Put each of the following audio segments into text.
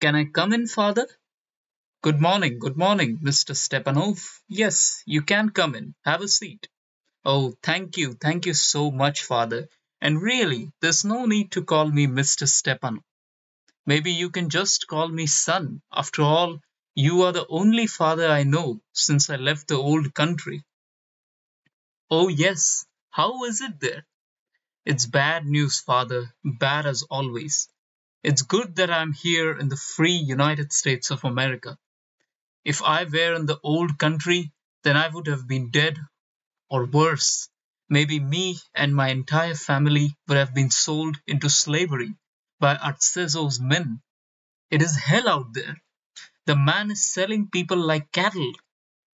Can I come in, Father? Good morning, Mr. Stepanov. Yes, you can come in. Have a seat. Oh, thank you so much, Father. And really, there's no need to call me Mr. Stepanov. Maybe you can just call me son. After all, you are the only father I know since I left the old country. Oh, yes. How is it there? It's bad news, Father. Bad as always. It's good that I'm here in the free United States of America. If I were in the old country, then I would have been dead, or worse. Maybe me and my entire family would have been sold into slavery by Arcezo's men. It is hell out there. The man is selling people like cattle.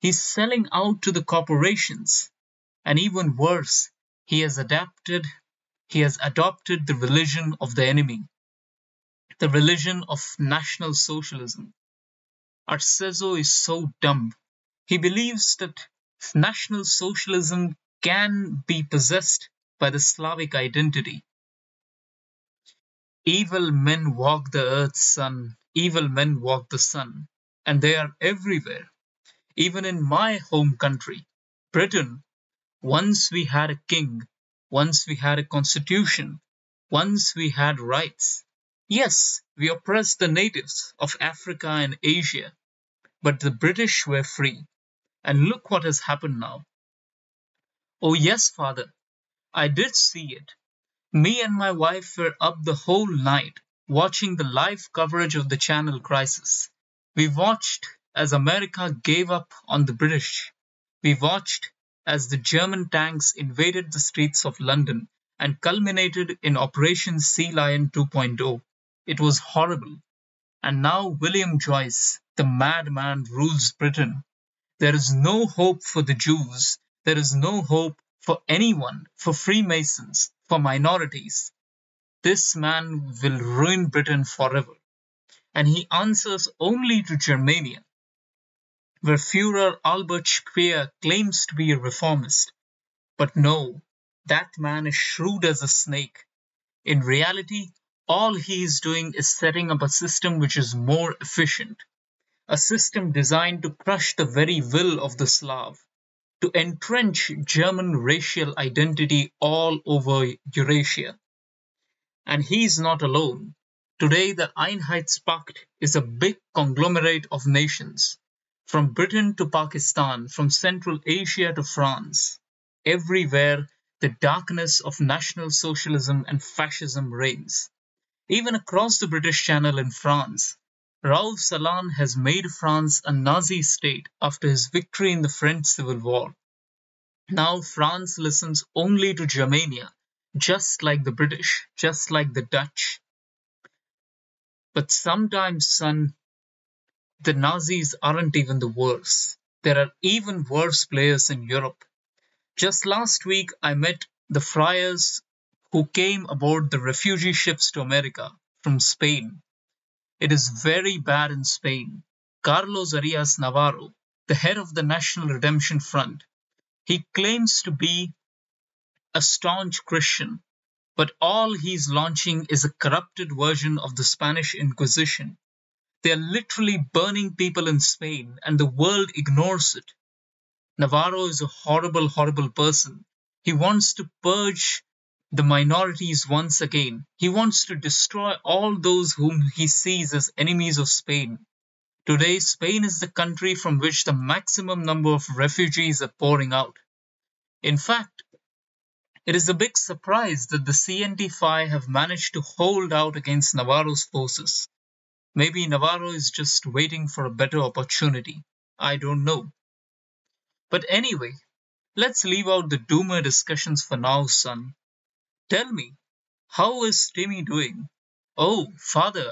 He's selling out to the corporations. And even worse, he has adopted the religion of the enemy, the religion of National Socialism. Arcezo is so dumb. He believes that National Socialism can be possessed by the Slavic identity. Evil men walk the earth, son. Evil men walk the sun. And they are everywhere. Even in my home country, Britain, once we had a king. Once we had a constitution. Once we had rights. Yes, we oppressed the natives of Africa and Asia. But the British were free. And look what has happened now. Oh, yes, Father, I did see it. Me and my wife were up the whole night watching the live coverage of the Channel crisis. We watched as America gave up on the British. We watched as the German tanks invaded the streets of London and culminated in Operation Sea Lion 2.0. It was horrible. And now William Joyce, the madman, rules Britain. There is no hope for the Jews. There is no hope for anyone, for Freemasons, for minorities. This man will ruin Britain forever. And he answers only to Germania, where Führer Albert Speer claims to be a reformist. But no, that man is shrewd as a snake. In reality, all he is doing is setting up a system which is more efficient. A system designed to crush the very will of the Slav, to entrench German racial identity all over Eurasia. And he is not alone. Today, the Einheitspacht is a big conglomerate of nations, from Britain to Pakistan, from Central Asia to France. Everywhere, the darkness of National Socialism and fascism reigns. Even across the British Channel in France, Raoul Salan has made France a Nazi state after his victory in the French Civil War. Now France listens only to Germania, just like the British, just like the Dutch. But sometimes, son, the Nazis aren't even the worst. There are even worse players in Europe. Just last week, I met the friars who came aboard the refugee ships to America from Spain. It is very bad in Spain. Carlos Arias Navarro, the head of the National Redemption Front, he claims to be a staunch Christian, but all he's launching is a corrupted version of the Spanish Inquisition. They are literally burning people in Spain, and the world ignores it. Navarro is a horrible, horrible person. He wants to purge the minorities once again. He wants to destroy all those whom he sees as enemies of Spain. Today, Spain is the country from which the maximum number of refugees are pouring out. In fact, it is a big surprise that the CNT-5 have managed to hold out against Navarro's forces. Maybe Navarro is just waiting for a better opportunity. I don't know. But anyway, let's leave out the doomer discussions for now, son. Tell me, how is Timmy doing? Oh, father,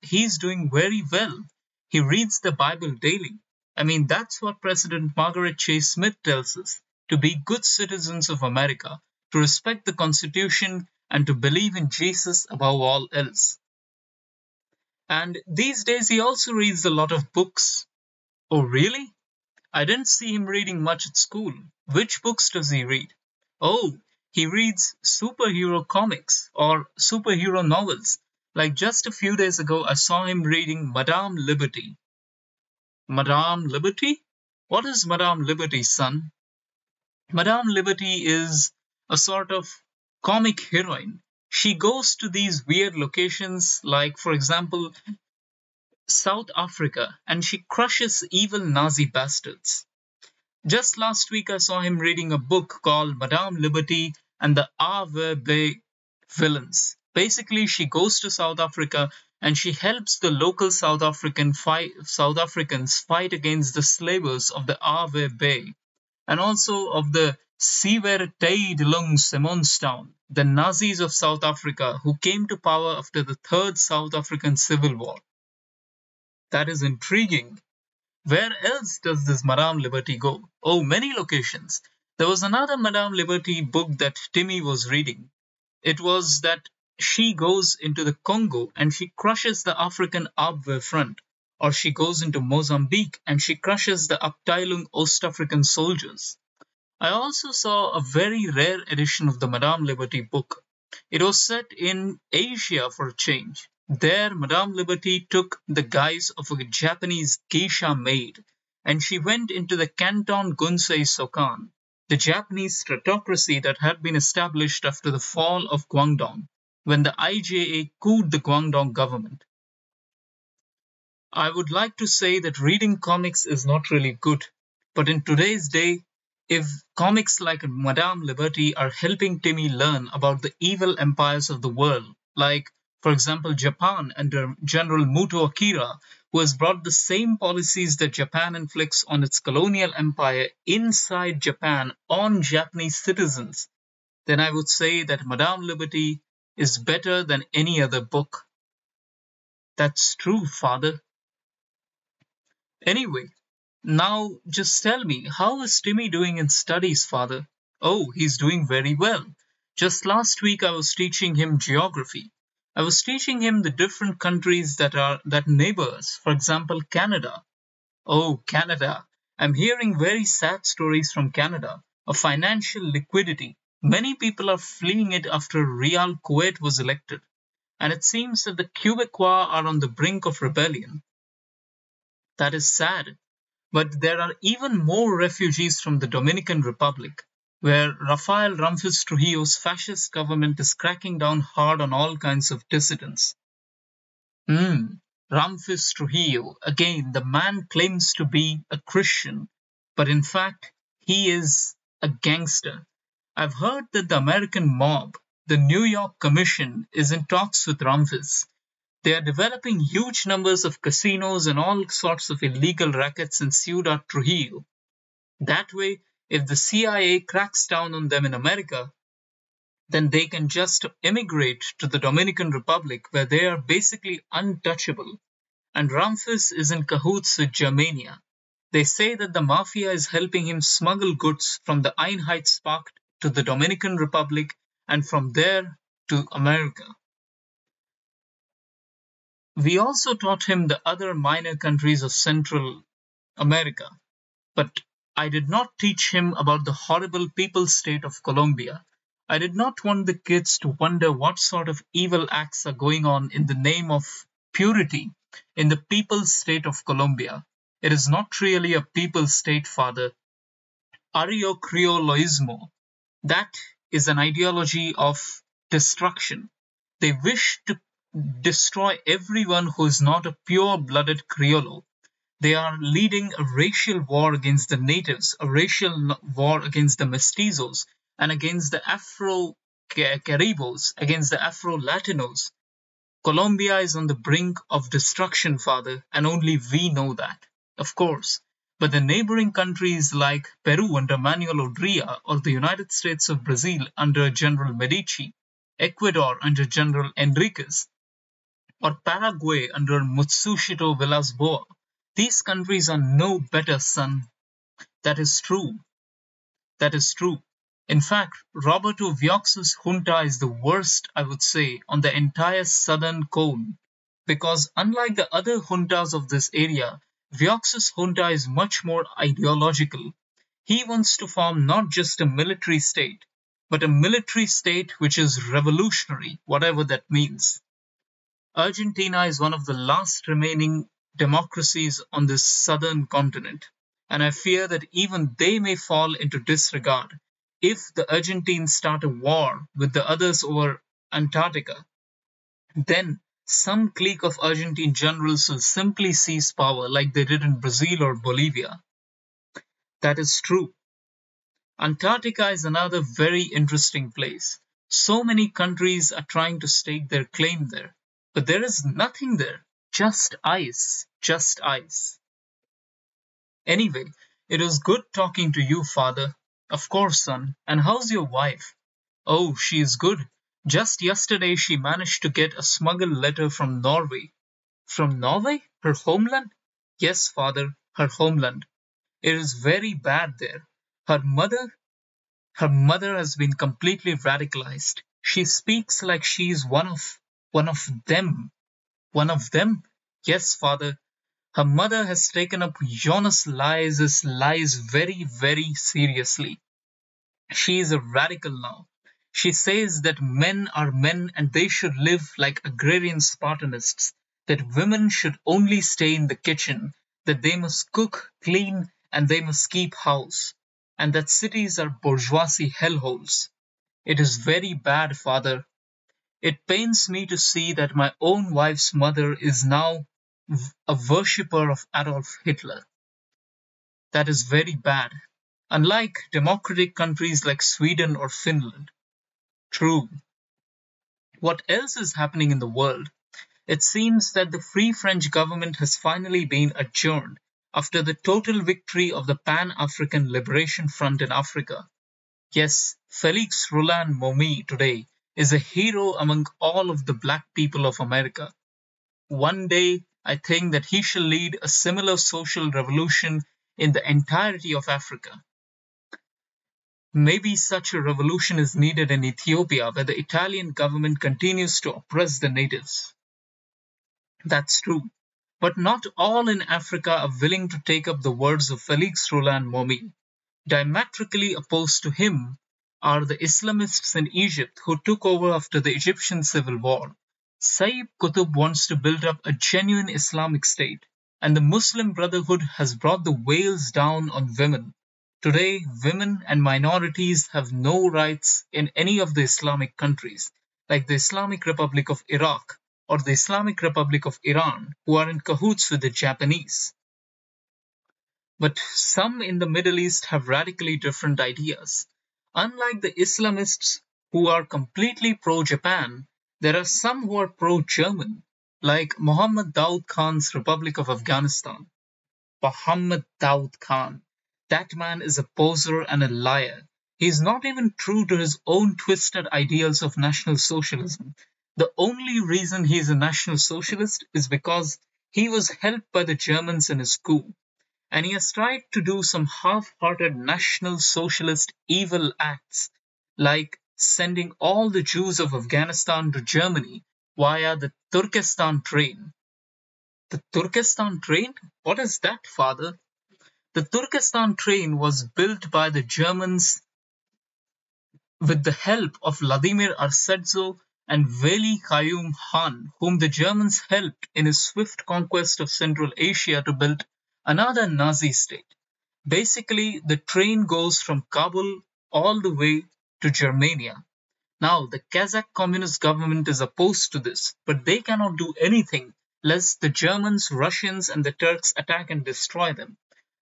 he's doing very well. He reads the Bible daily. I mean, that's what President Margaret Chase Smith tells us, to be good citizens of America, to respect the Constitution, and to believe in Jesus above all else. And these days he also reads a lot of books. Oh, really? I didn't see him reading much at school. Which books does he read? Oh, he reads superhero comics or superhero novels. Like just a few days ago, I saw him reading Madame Liberty. Madame Liberty? What is Madame Liberty, son? Madame Liberty is a sort of comic heroine. She goes to these weird locations, like, for example, South Africa, and she crushes evil Nazi bastards. Just last week, I saw him reading a book called Madame Liberty and the HOI4 villains. Basically, she goes to South Africa and she helps the local South Africans fight against the slavers of the HOI4 and also of the Siverteidelung Simonstown, the Nazis of South Africa who came to power after the Third South African Civil War. That is intriguing. Where else does this Madame Liberty go? Oh, many locations. There was another Madame Liberty book that Timmy was reading. It was that she goes into the Congo and she crushes the African Abwehr Front, or she goes into Mozambique and she crushes the Abteilung Ostafrican soldiers. I also saw a very rare edition of the Madame Liberty book. It was set in Asia for a change. There, Madame Liberty took the guise of a Japanese geisha maid, and she went into the Canton Gunsei Sokan, the Japanese stratocracy that had been established after the fall of Guangdong, when the IJA couped the Guangdong government. I would like to say that reading comics is not really good, but in today's day, if comics like Madame Liberty are helping Timmy learn about the evil empires of the world, like, for example, Japan under General Muto Akira, who has brought the same policies that Japan inflicts on its colonial empire inside Japan on Japanese citizens, then I would say that Madame Liberty is better than any other book. That's true, father. Anyway, now just tell me, how is Timmy doing in studies, father? Oh, he's doing very well. Just last week I was teaching him geography. I was teaching him the different countries that neighbor us. For example, Canada. Oh, Canada. I'm hearing very sad stories from Canada of financial liquidity. Many people are fleeing it after Real Kuwait was elected. And it seems that the Quebecois are on the brink of rebellion. That is sad. But there are even more refugees from the Dominican Republic, where Rafael Ramfis Trujillo's fascist government is cracking down hard on all kinds of dissidents. Ramfis Trujillo, again, the man claims to be a Christian, but in fact, he is a gangster. I've heard that the American mob, the New York Commission, is in talks with Ramfis. They are developing huge numbers of casinos and all sorts of illegal rackets in Ciudad Trujillo. That way, if the CIA cracks down on them in America, then they can just emigrate to the Dominican Republic where they are basically untouchable. And Ramfis is in cahoots with Germania. They say that the mafia is helping him smuggle goods from the Einheitspacht to the Dominican Republic and from there to America. We also taught him the other minor countries of Central America, but I did not teach him about the horrible people state of Colombia. I did not want the kids to wonder what sort of evil acts are going on in the name of purity in the people state of Colombia. It is not really a people state, father. Ariocriolloismo. That is an ideology of destruction. They wish to destroy everyone who is not a pure-blooded Criollo. They are leading a racial war against the natives, a racial war against the mestizos, and against the Afro-Caribos, against the Afro-Latinos. Colombia is on the brink of destruction, father, and only we know that, of course. But the neighboring countries like Peru under Manuel Odria, or the United States of Brazil under General Medici, Ecuador under General Enriquez, or Paraguay under Mutsushito Villas-Boas, these countries are no better, son. That is true. That is true. In fact, Roberto Viox's junta is the worst, I would say, on the entire southern cone. Because unlike the other juntas of this area, Viox's junta is much more ideological. He wants to form not just a military state, but a military state which is revolutionary, whatever that means. Argentina is one of the last remaining democracies on this southern continent, and I fear that even they may fall into disregard if the Argentines start a war with the others over Antarctica. Then some clique of Argentine generals will simply seize power like they did in Brazil or Bolivia. That is true. Antarctica is another very interesting place. So many countries are trying to stake their claim there, but there is nothing there. Just ice. Just ice. Anyway, it was good talking to you, father. Of course, son. And how's your wife? Oh, she is good. Just yesterday she managed to get a smuggled letter from Norway. From Norway? Her homeland? Yes, father, her homeland. It is very bad there. Her mother Her mother has been completely radicalized. She speaks like she is one of them. One of them? Yes, father. Her mother has taken up Jonas lies very, very seriously. She is a radical now. She says that men are men and they should live like agrarian Spartanists, that women should only stay in the kitchen, that they must cook, clean, and they must keep house, and that cities are bourgeoisie hellholes. It is very bad, father. It pains me to see that my own wife's mother is now a worshipper of Adolf Hitler. That is very bad. Unlike democratic countries like Sweden or Finland. True. What else is happening in the world? It seems that the Free French government has finally been adjourned after the total victory of the Pan-African Liberation Front in Africa. Yes, Felix Roland Momi today is a hero among all of the black people of America. One day, I think that he shall lead a similar social revolution in the entirety of Africa. Maybe such a revolution is needed in Ethiopia, where the Italian government continues to oppress the natives. That's true. But not all in Africa are willing to take up the words of Felix Roland Momi. Diametrically opposed to him are the Islamists in Egypt who took over after the Egyptian civil war. Sayyid Qutb wants to build up a genuine Islamic state, and the Muslim Brotherhood has brought the veils down on women. Today, women and minorities have no rights in any of the Islamic countries, like the Islamic Republic of Iraq or the Islamic Republic of Iran, who are in cahoots with the Japanese. But some in the Middle East have radically different ideas. Unlike the Islamists who are completely pro-Japan, there are some who are pro-German, like Mohammed Daoud Khan's Republic of Afghanistan. Mohammed Daoud Khan. That man is a poser and a liar. He is not even true to his own twisted ideals of National Socialism. The only reason he is a National Socialist is because he was helped by the Germans in his coup, and he has tried to do some half-hearted National Socialist evil acts, like sending all the Jews of Afghanistan to Germany via the Turkestan train. The Turkestan train? What is that, father? The Turkestan train was built by the Germans with the help of Vladimir Arsetzo and Veli Qayyum Khan, whom the Germans helped in his swift conquest of Central Asia to build another Nazi state. Basically, the train goes from Kabul all the way to Germania. Now, the Kazakh Communist government is opposed to this, but they cannot do anything lest the Germans, Russians, and the Turks attack and destroy them.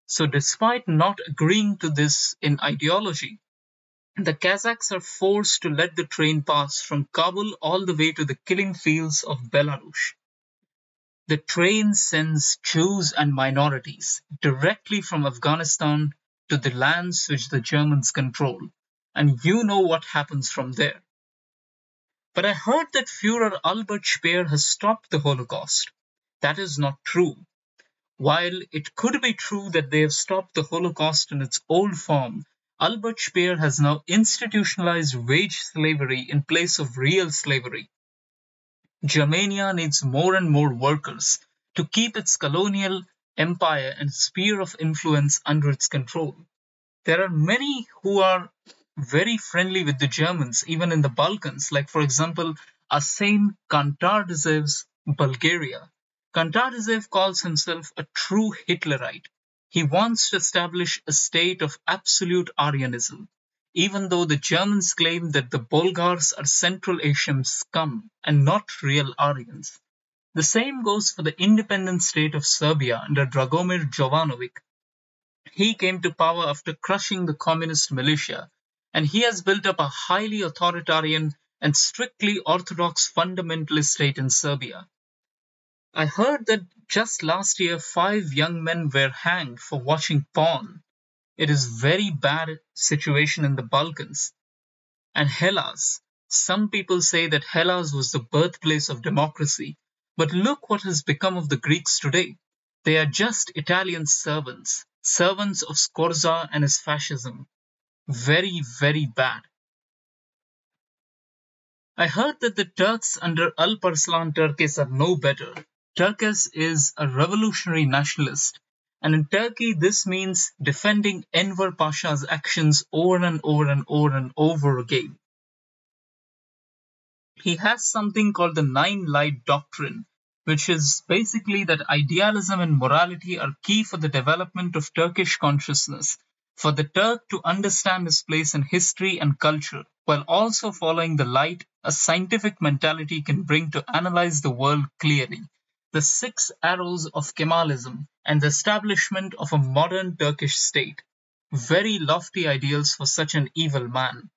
So, despite not agreeing to this in ideology, the Kazakhs are forced to let the train pass from Kabul all the way to the killing fields of Belarus. The train sends Jews and minorities directly from Afghanistan to the lands which the Germans control, and you know what happens from there. But I heard that Führer Albert Speer has stopped the Holocaust. That is not true. While it could be true that they have stopped the Holocaust in its old form, Albert Speer has now institutionalized wage slavery in place of real slavery. Germania needs more and more workers to keep its colonial empire and sphere of influence under its control. There are many who are very friendly with the Germans, even in the Balkans, like, for example, Asen Kantardzev Bulgaria. Kantadzev calls himself a true Hitlerite. He wants to establish a state of absolute Aryanism, even though the Germans claim that the Bulgars are Central Asian scum and not real Aryans. The same goes for the independent state of Serbia under Dragomir Jovanovic. He came to power after crushing the communist militia, and he has built up a highly authoritarian and strictly orthodox fundamentalist state in Serbia. I heard that just last year 5 young men were hanged for watching porn. It is very bad situation in the Balkans. And Hellas. Some people say that Hellas was the birthplace of democracy, but look what has become of the Greeks today. They are just Italian servants, servants of Scorza and his fascism. Very, very bad. I heard that the Turks under Alparslan Turkes are no better. Turkes is a revolutionary nationalist, and in Turkey this means defending Enver Pasha's actions over and over and over and over again. He has something called the Nine Light Doctrine, which is basically that idealism and morality are key for the development of Turkish consciousness, for the Turk to understand his place in history and culture, while also following the light a scientific mentality can bring to analyze the world clearly. The 6 arrows of Kemalism and the establishment of a modern Turkish state. Very lofty ideals for such an evil man.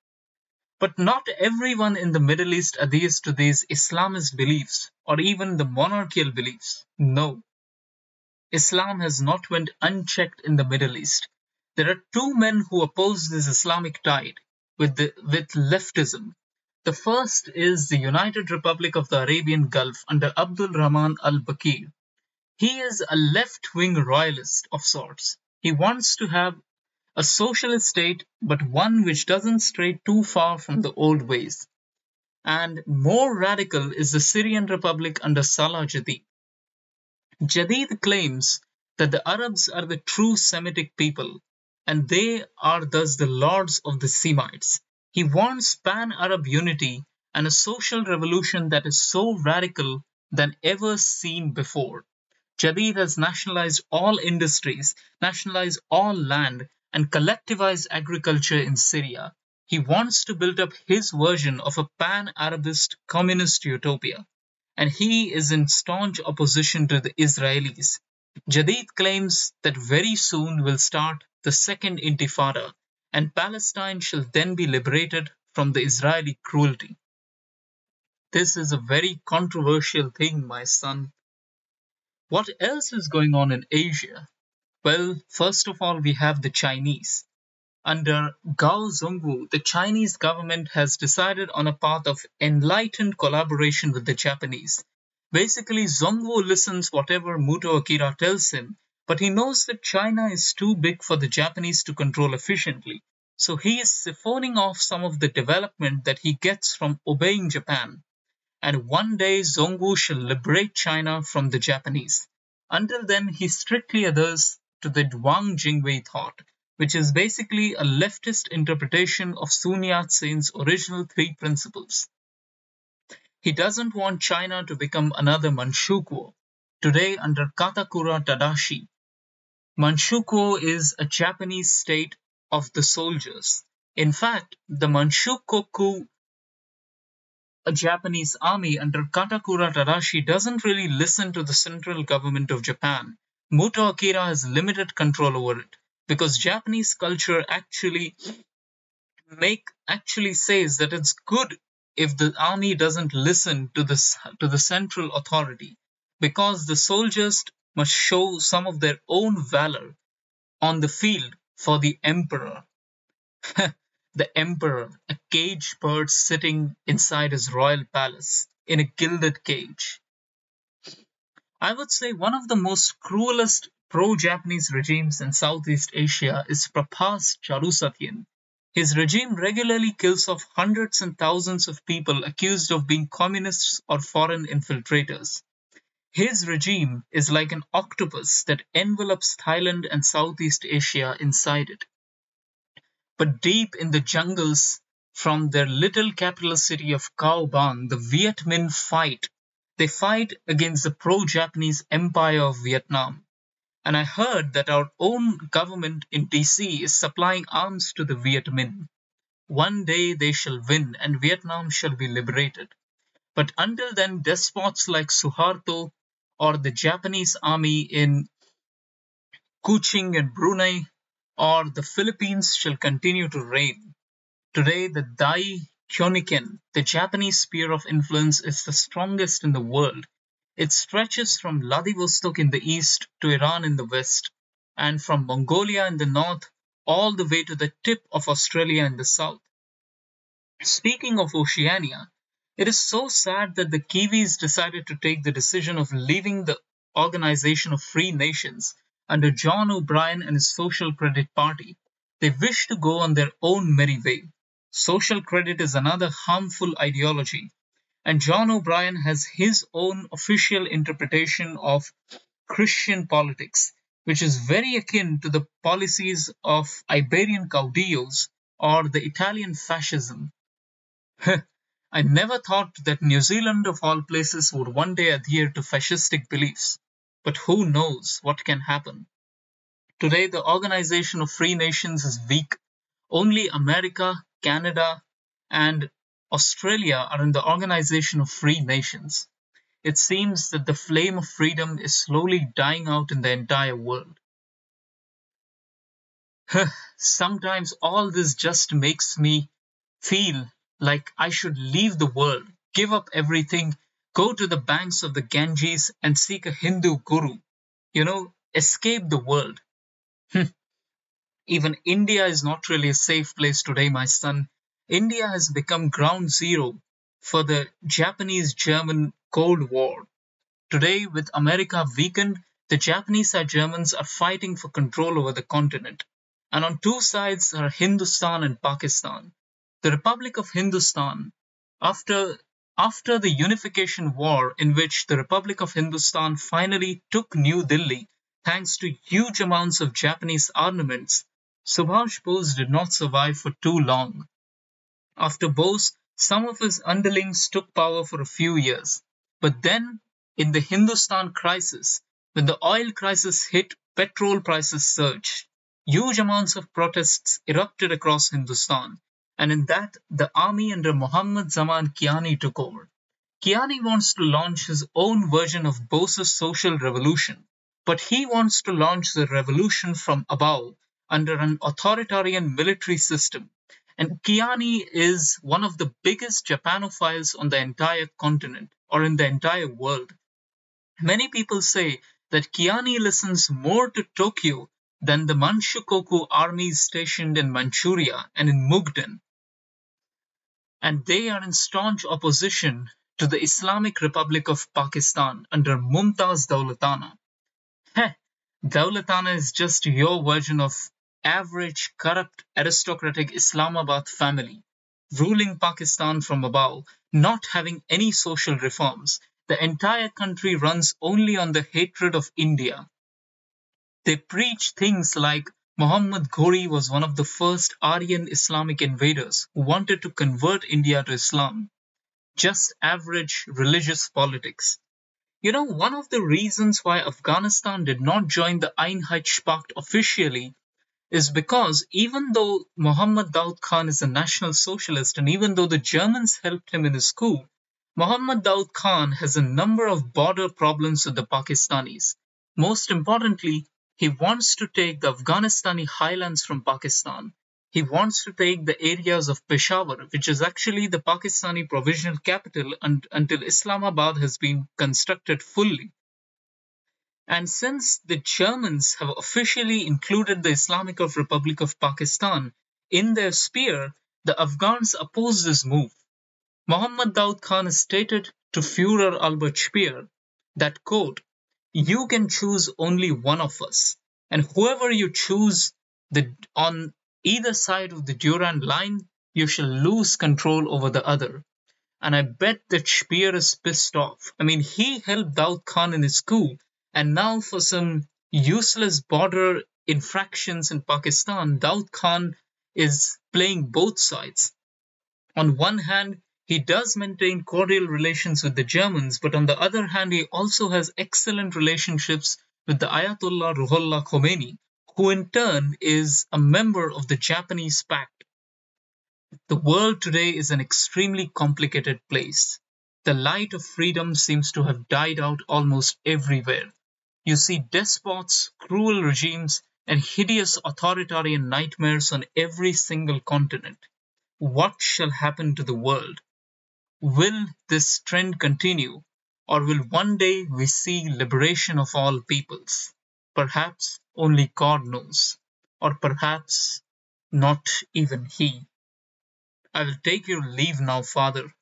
But not everyone in the Middle East adheres to these Islamist beliefs or even the monarchical beliefs. No. Islam has not went unchecked in the Middle East. There are 2 men who oppose this Islamic tide with leftism. The first is the United Republic of the Arabian Gulf under Abdul Rahman al-Bakir. He is a left-wing royalist of sorts. He wants to have a socialist state, but one which doesn't stray too far from the old ways. And more radical is the Syrian Republic under Salah Jadid. Jadid claims that the Arabs are the true Semitic people, and they are thus the lords of the Semites. He wants pan-Arab unity and a social revolution that is so radical than ever seen before. Jadid has nationalized all industries, nationalized all land, and collectivized agriculture in Syria. He wants to build up his version of a pan-Arabist communist utopia, and he is in staunch opposition to the Israelis. Jadid claims that very soon will start the second Intifada, and Palestine shall then be liberated from the Israeli cruelty. This is a very controversial thing, my son. What else is going on in Asia? Well, first of all, we have the Chinese. Under Gao Zongwu, the Chinese government has decided on a path of enlightened collaboration with the Japanese. Basically, Zongwu listens whatever Muto Akira tells him, but he knows that China is too big for the Japanese to control efficiently. So he is siphoning off some of the development that he gets from obeying Japan. And one day Zongwu shall liberate China from the Japanese. Until then, he strictly adheres to the Wang Jingwei thought, which is basically a leftist interpretation of Sun Yat-sen's original 3 principles. He doesn't want China to become another Manchukuo. Today, under Katakura Tadashi, Manchukuo is a Japanese state of the soldiers. In fact, the Manchukuo, a Japanese army under Katakura Tadashi, doesn't really listen to the central government of Japan. Muto Akira has limited control over it, because Japanese culture actually says that it's good if the army doesn't listen to the central authority, because the soldiers must show some of their own valor on the field for the emperor. The emperor, a caged bird sitting inside his royal palace in a gilded cage. I would say one of the most cruelest pro-Japanese regimes in Southeast Asia is Prabhas Charusatian. His regime regularly kills off hundreds and thousands of people accused of being communists or foreign infiltrators. His regime is like an octopus that envelops Thailand and Southeast Asia inside it. But deep in the jungles from their little capital city of Cao Bang, the Viet Minh fight They fight against the pro-Japanese empire of Vietnam. And I heard that our own government in DC is supplying arms to the Viet Minh. One day they shall win and Vietnam shall be liberated. But until then, despots like Suharto or the Japanese army in Kuching and Brunei or the Philippines shall continue to reign. Today, the Dai Kyoniken, the Japanese sphere of influence, is the strongest in the world. It stretches from Vladivostok in the east to Iran in the west, and from Mongolia in the north all the way to the tip of Australia in the south. Speaking of Oceania, it is so sad that the Kiwis decided to take the decision of leaving the Organization of Free Nations under John O'Brien and his Social Credit Party. They wish to go on their own merry way. Social credit is another harmful ideology, and John O'Brien has his own official interpretation of Christian politics, which is very akin to the policies of Iberian caudillos or the Italian fascism. I never thought that New Zealand, of all places, would one day adhere to fascistic beliefs. But who knows what can happen? Today, the Organization of Free Nations is weak. Only America, Canada, and Australia are in the Organization of Free Nations. It seems that the flame of freedom is slowly dying out in the entire world. Sometimes all this just makes me feel like I should leave the world, give up everything, go to the banks of the Ganges and seek a Hindu guru. Escape the world. Even India is not really a safe place today, my son. India has become ground zero for the Japanese-German Cold War. Today, with America weakened, the Japanese and Germans are fighting for control over the continent. And on two sides are Hindustan and Pakistan. The Republic of Hindustan, after the Unification War, in which the Republic of Hindustan finally took New Delhi thanks to huge amounts of Japanese armaments, Subhash Bose did not survive for too long. After Bose, some of his underlings took power for a few years. But then, in the Hindustan crisis, when the oil crisis hit, petrol prices surged. Huge amounts of protests erupted across Hindustan, and in that, the army under Muhammad Zaman Kiani took over. Kiani wants to launch his own version of Bose's social revolution, but he wants to launch the revolution from above under an authoritarian military system. And Kiani is one of the biggest Japanophiles on the entire continent or in the entire world. Many people say that Kiani listens more to Tokyo than the Manchukuo armies stationed in Manchuria and in Mukden. And they are in staunch opposition to the Islamic Republic of Pakistan under Mumtaz Daulatana. Daulatana is just your version of average, corrupt, aristocratic Islamabad family, ruling Pakistan from above, not having any social reforms. The entire country runs only on the hatred of India. They preach things like Muhammad Ghori was one of the first Aryan Islamic invaders who wanted to convert India to Islam. Just average religious politics. One of the reasons why Afghanistan did not join the Einheitspacht officially is because even though Muhammad Daud Khan is a national socialist and even though the Germans helped him in his coup, Muhammad Daud Khan has a number of border problems with the Pakistanis. Most importantly, he wants to take the Afghanistani highlands from Pakistan. He wants to take the areas of Peshawar, which is actually the Pakistani provisional capital until Islamabad has been constructed fully. And since the Germans have officially included the Islamic Republic of Pakistan in their sphere, the Afghans oppose this move. Muhammad Daud Khan has stated to Führer Albert Speer that, quote, "You can choose only one of us, and whoever you choose on either side of the Durand line, you shall lose control over the other." And I bet that Speer is pissed off. He helped Daud Khan in his coup, and now for some useless border infractions in Pakistan, Daud Khan is playing both sides. On one hand, He does maintain cordial relations with the Germans, but on the other hand, he also has excellent relationships with the Ayatollah Ruhollah Khomeini, who in turn is a member of the Japanese Pact. The world today is an extremely complicated place. The light of freedom seems to have died out almost everywhere. You see despots, cruel regimes, and hideous authoritarian nightmares on every single continent. What shall happen to the world? Will this trend continue, or will one day we see liberation of all peoples? Perhaps only God knows, or perhaps not even He. I will take your leave now, Father.